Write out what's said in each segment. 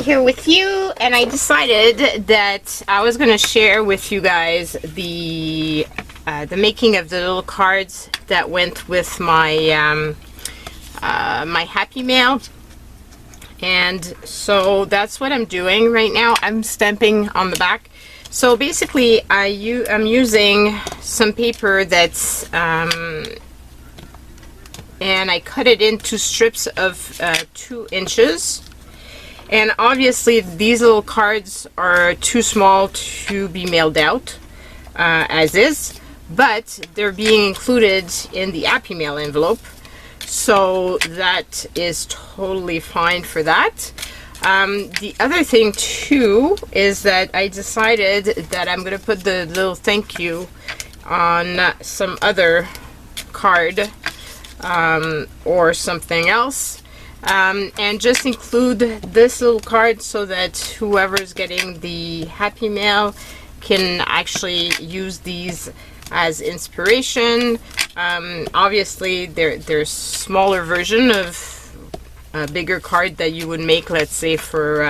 here with you, and I decided that I was going to share with you guys the making of the little cards that went with my my Happy Mail. And so that's what I'm doing right now. I'm stamping on the back. So basically I'm using some paper that's and I cut it into strips of 2 inches. And obviously these little cards are too small to be mailed out as is, but they're being included in the Happy Mail envelope. So that is totally fine for that. The other thing too is that I decided that I'm going to put the little thank you on some other card or something else, and just include this little card so that whoever's getting the Happy Mail can actually use these as inspiration. Obviously there's smaller version of a bigger card that you would make, let's say for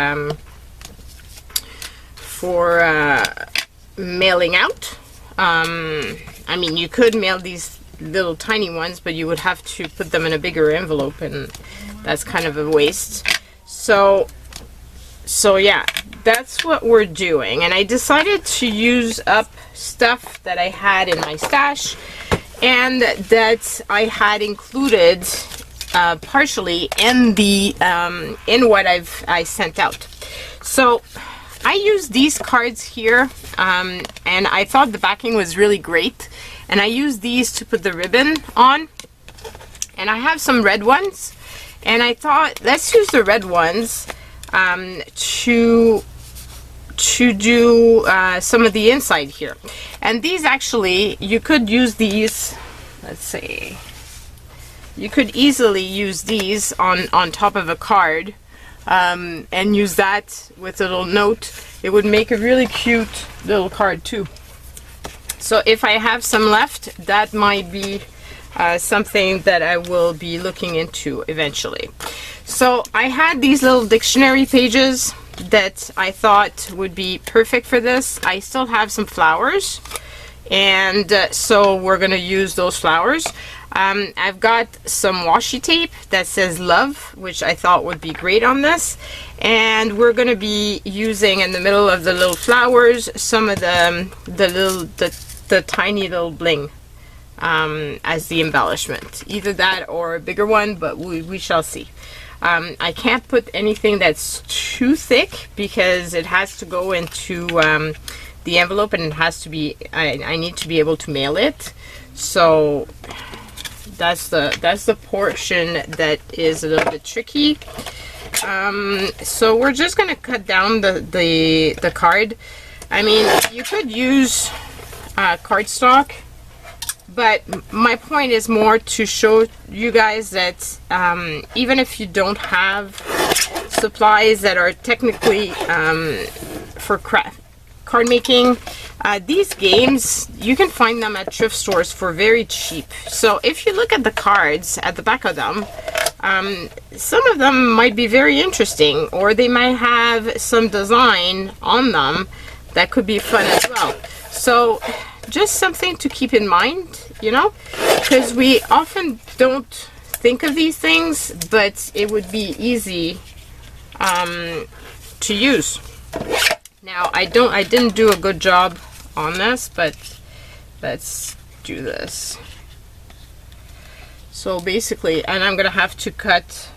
mailing out. I mean, you could mail these little tiny ones, but you would have to put them in a bigger envelope, and that's kind of a waste. So yeah, that's what we're doing. And I decided to use up stuff that I had in my stash and that I had included partially in the in what I sent out. So I used these cards here, and I thought the backing was really great, and I used these to put the ribbon on. And I have some red ones, and I thought let's use the red ones to do some of the inside here. And these actually, you could use these, let's see, you could easily use these on top of a card, and use that with a little note. It would make a really cute little card too. So if I have some left, that might be something that I will be looking into eventually. So I had these little dictionary pages that I thought would be perfect for this. I still have some flowers, and so we're gonna use those flowers. I've got some washi tape that says love, which I thought would be great on this, and we're gonna be using in the middle of the little flowers some of the tiny little bling as the embellishment. Either that or a bigger one, but we shall see. I can't put anything that's too thick because it has to go into the envelope, and it has to be, I need to be able to mail it. So that's the portion that is a little bit tricky. So we're just gonna cut down the card. I mean, you could use cardstock, but my point is more to show you guys that even if you don't have supplies that are technically for card making, these games, you can find them at thrift stores for very cheap. So if you look at the cards at the back of them, some of them might be very interesting, or they might have some design on them that could be fun as well. So just something to keep in mind, you know, because we often don't think of these things, but it would be easy to use. Now I didn't do a good job on this, but let's do this. So basically, and I'm gonna have to cut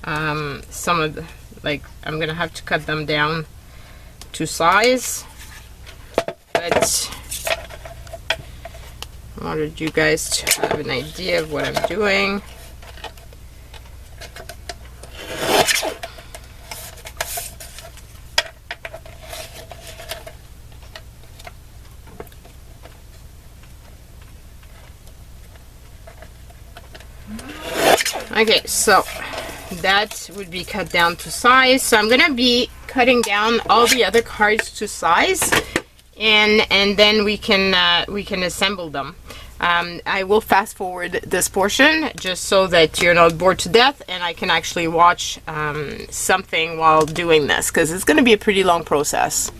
some of the, like, I'm gonna have to cut them down to size, but I wanted you guys to have an idea of what I'm doing. Okay, so that would be cut down to size. So I'm gonna be cutting down all the other cards to size, and then we can assemble them. I will fast forward this portion just so that you're not bored to death and I can actually watch something while doing this, because it's going to be a pretty long process.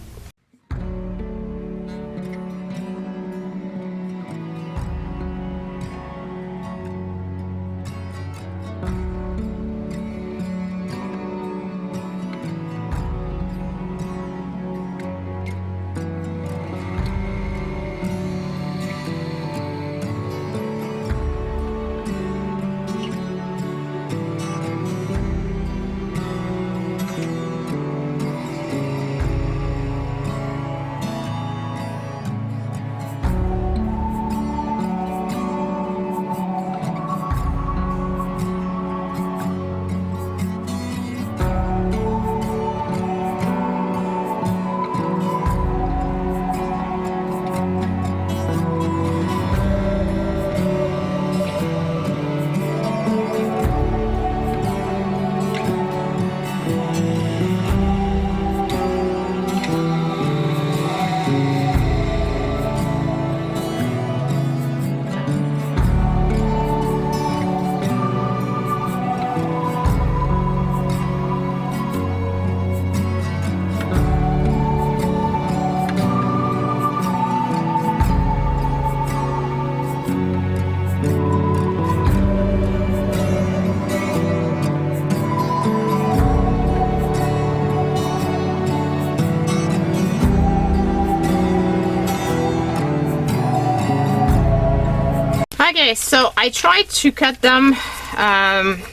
Okay, so I tried to cut them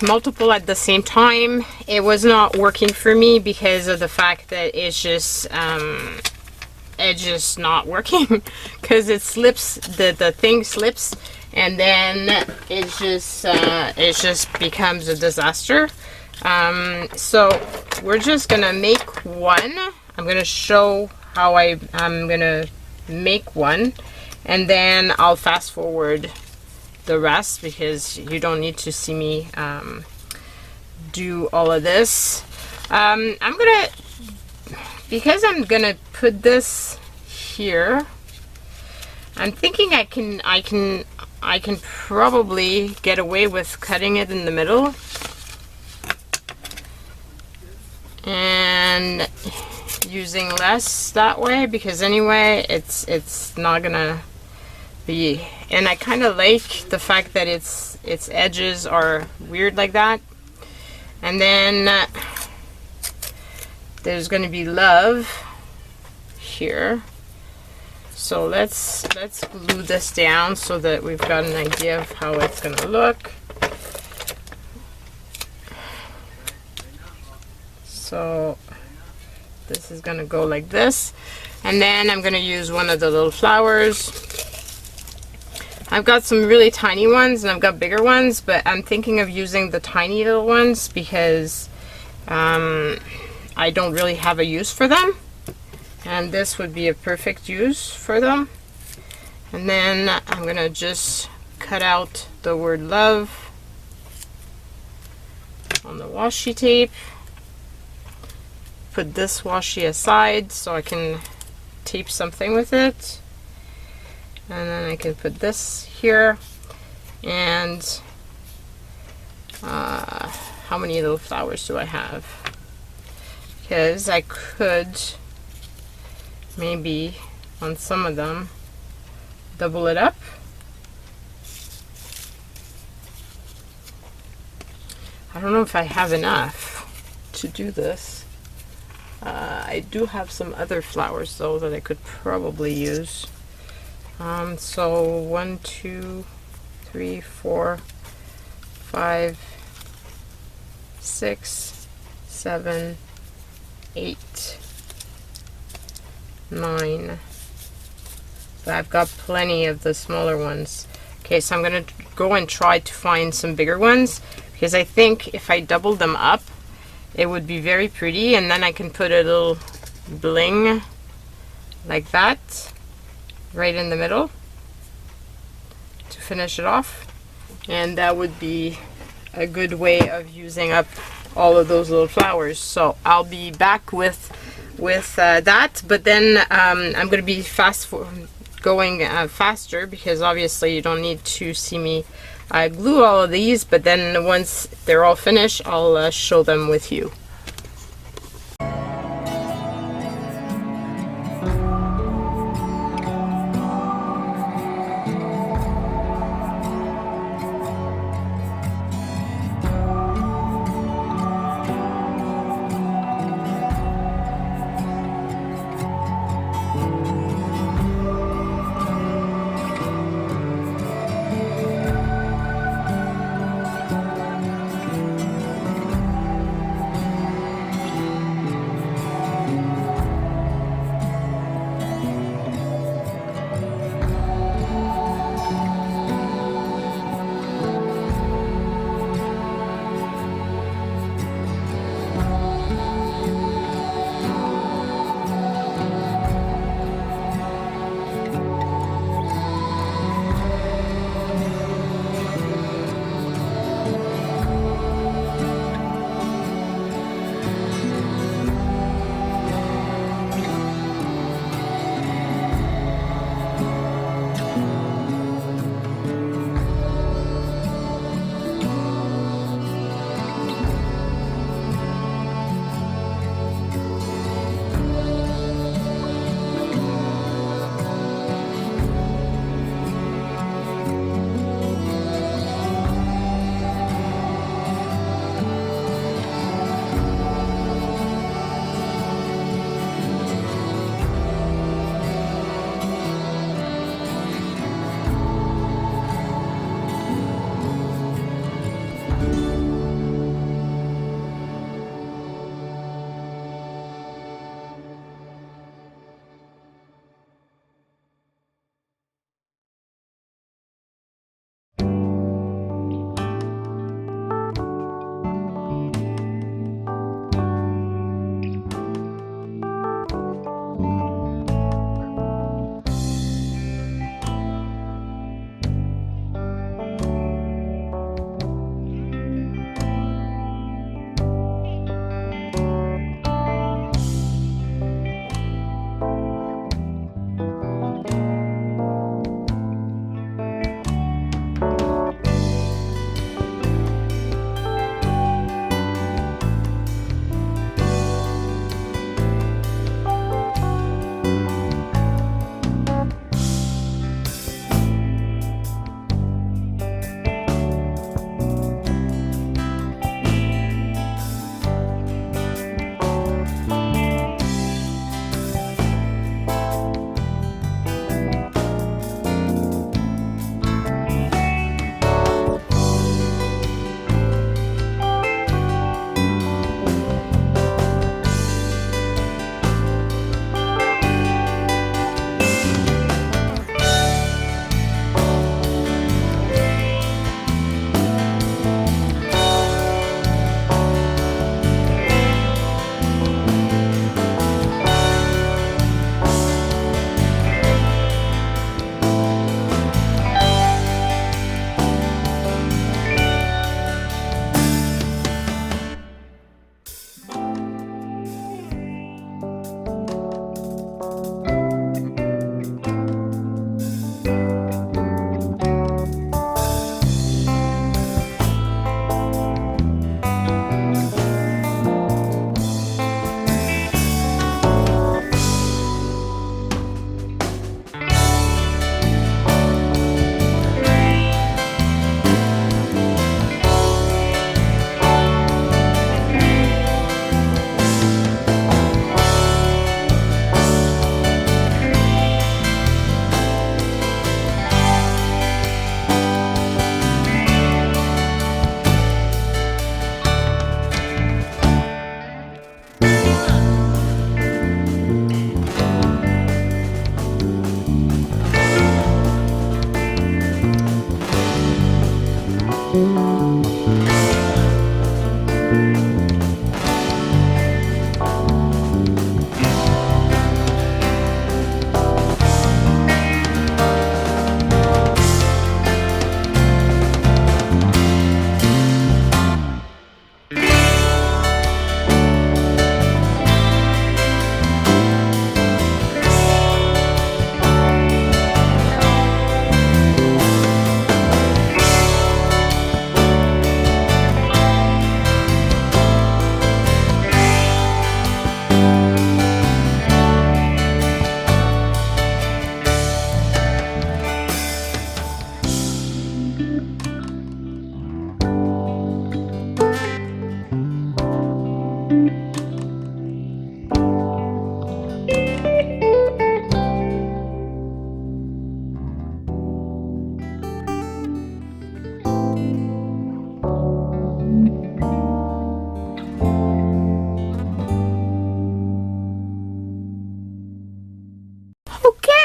multiple at the same time. It was not working for me because of the fact that it's just not working because it slips, the thing slips, and then it just becomes a disaster. So we're just gonna make one. I'm gonna show how I'm gonna make one, and then I'll fast forward the rest because you don't need to see me do all of this. Because I'm gonna put this here, I'm thinking I can probably get away with cutting it in the middle and using less that way, because anyway it's not gonna be, and I kind of like the fact that its edges are weird like that. And then there's going to be love here, so let's glue this down so that we've got an idea of how it's going to look. So this is going to go like this, and then I'm going to use one of the little flowers. I've got some really tiny ones and I've got bigger ones, but I'm thinking of using the tiny little ones because I don't really have a use for them, and this would be a perfect use for them. And then I'm gonna just cut out the word love on the washi tape, put this washi aside so I can tape something with it. And then I can put this here, and how many little flowers do I have? Because I could maybe on some of them double it up. I don't know if I have enough to do this. I do have some other flowers though that I could probably use. So 1, 2, 3, 4, 5, 6, 7, 8, 9. But I've got plenty of the smaller ones. Okay, so I'm gonna go and try to find some bigger ones, because I think if I double them up it would be very pretty, and then I can put a little bling like that right in the middle to finish it off, and that would be a good way of using up all of those little flowers. So I'll be back with that, but then I'm going to be going faster, because obviously you don't need to see me glue all of these, but then once they're all finished, I'll show them with you.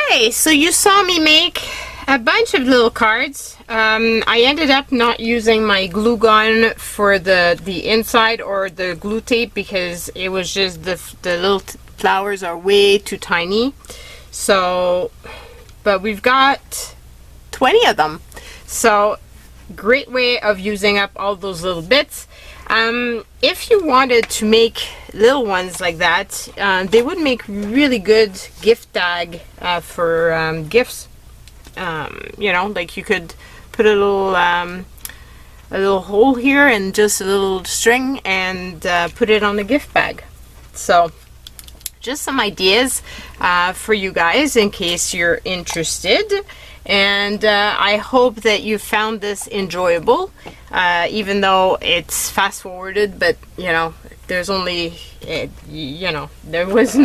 Okay, so you saw me make a bunch of little cards. I ended up not using my glue gun for the inside or the glue tape because it was just the little flowers are way too tiny. So, but we've got 20 of them. So, great way of using up all those little bits. If you wanted to make little ones like that, they would make really good gift tag for gifts. You know, like you could put a little hole here and just a little string and put it on the gift bag. So just some ideas for you guys in case you're interested. And I hope that you found this enjoyable, even though it's fast forwarded, but you know, there's only, you know, there was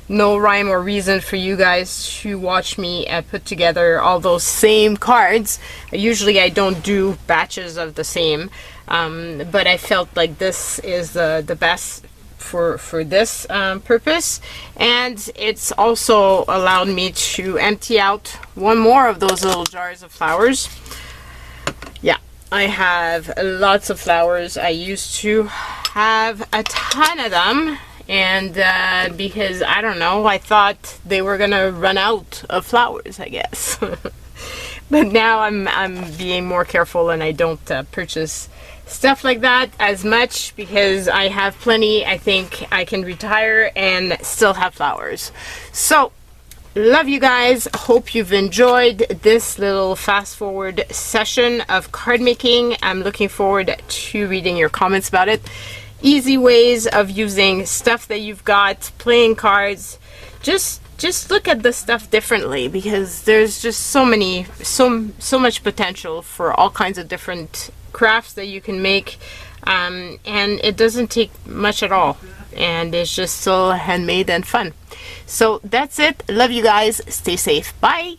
no rhyme or reason for you guys to watch me put together all those same cards. Usually I don't do batches of the same, but I felt like this is the best for this purpose, and it's also allowed me to empty out one more of those little jars of flowers. Yeah, I have lots of flowers. I used to have a ton of them, and because I don't know, I thought they were gonna run out of flowers, I guess. But now I'm being more careful, and I don't purchase stuff like that as much because I have plenty. I think I can retire and still have flowers. So love you guys. Hope you've enjoyed this little fast forward session of card making. I'm looking forward to reading your comments about it. Easy ways of using stuff that you've got, playing cards. Just look at the stuff differently, because there's just so much potential for all kinds of different crafts that you can make, and it doesn't take much at all, and it's just so handmade and fun. So that's it. Love you guys. Stay safe. Bye.